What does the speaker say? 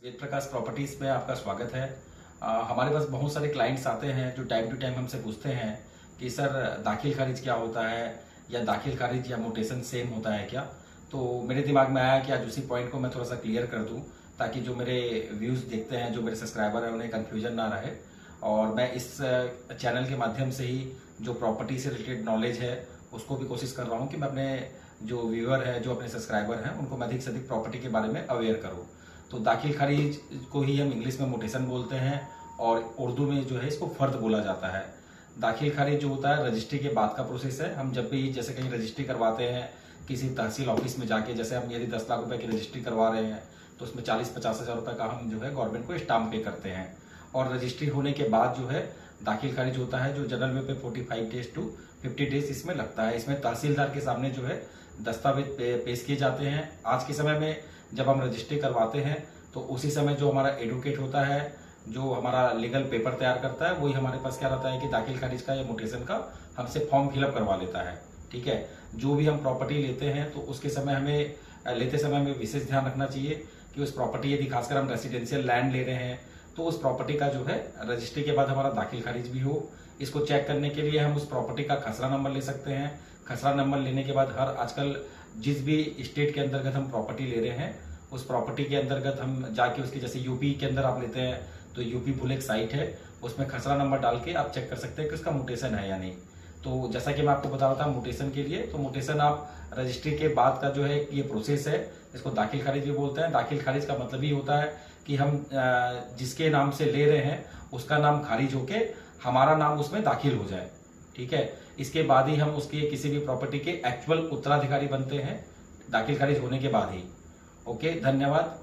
Ved Prakash properties में आपका स्वागत है। हमारे पास बहुत सारे क्लाइंट्स आते हैं जो टाइम टू टाइम हमसे पूछते हैं कि सर दाखिल खारिज क्या होता है, या दाखिल खारिज या मोटेशन सेम होता है क्या। तो मेरे दिमाग में आया कि आज उसी पॉइंट को मैं थोड़ा सा क्लियर कर दूं, ताकि जो मेरे व्यूज देखते हैं, जो मेरे सब्सक्राइबर हैं, उन्हें कन्फ्यूजन ना रहे। और मैं इस चैनल के माध्यम से ही जो प्रॉपर्टी से रिलेटेड नॉलेज है उसको भी कोशिश कर रहा हूँ कि मैं अपने जो व्यूअर है, जो अपने सब्सक्राइबर हैं, उनको मैं अधिक से अधिक प्रॉपर्टी के बारे में अवेयर करूँ। तो दाखिल खारिज को ही हम इंग्लिश में मोटेशन बोलते हैं और उर्दू में जो है इसको फर्द बोला जाता है। दाखिल खारिज जो होता है रजिस्ट्री के बाद का प्रोसेस है। हम जब भी जैसे कहीं रजिस्ट्री करवाते हैं किसी तहसील ऑफिस में जाके, जैसे हम यदि 10 लाख रुपए की रजिस्ट्री करवा रहे हैं तो उसमें 40-50 हज़ार रुपए का हम जो है गवर्नमेंट को स्टाम्प पे करते हैं। और रजिस्ट्री होने के बाद जो है दाखिल खारिज होता है, जो जनरल वे पे 45 डेज टू 50 डेज इसमें लगता है। इसमें तहसीलदार के सामने जो है दस्तावेज पेश किए जाते हैं। आज के समय में जब हम रजिस्ट्री करवाते हैं तो उसी समय जो हमारा एडवोकेट होता है, जो हमारा लीगल पेपर तैयार करता है, वही हमारे पास क्या रहता है कि दाखिल खारिज का या मोटेशन का हमसे फॉर्म फिलअप करवा लेता है। ठीक है। जो भी हम प्रॉपर्टी लेते हैं तो उसके समय हमें लेते समय हमें विशेष ध्यान रखना चाहिए कि उस प्रॉपर्टी, यदि खासकर हम रेसिडेंशियल लैंड ले रहे हैं तो उस प्रॉपर्टी का जो है रजिस्ट्री के बाद हमारा दाखिल खारिज भी हो। इसको चेक करने के लिए हम उस प्रॉपर्टी का खसरा नंबर ले सकते हैं। खसरा नंबर लेने के बाद हर आजकल जिस भी स्टेट के अंतर्गत हम प्रॉपर्टी ले रहे हैं उस प्रॉपर्टी के अंतर्गत हम जाके उसकी, जैसे यूपी के अंदर आप लेते हैं तो यूपी पुल एक साइट है, उसमें खसरा नंबर डाल के आप चेक कर सकते हैं कि उसका मोटेशन है या नहीं। तो जैसा कि मैं आपको बता रहा था मोटेशन के लिए, तो मोटेशन आप रजिस्ट्री के बाद का जो है ये प्रोसेस है, इसको दाखिल खारिज भी बोलते हैं। दाखिल खारिज का मतलब ही होता है कि हम जिसके नाम से ले रहे हैं उसका नाम खारिज होके हमारा नाम उसमें दाखिल हो जाए। ठीक है। इसके बाद ही हम उसके किसी भी प्रॉपर्टी के एक्चुअल उत्तराधिकारी बनते हैं, दाखिल खारिज होने के बाद ही। ओके, धन्यवाद।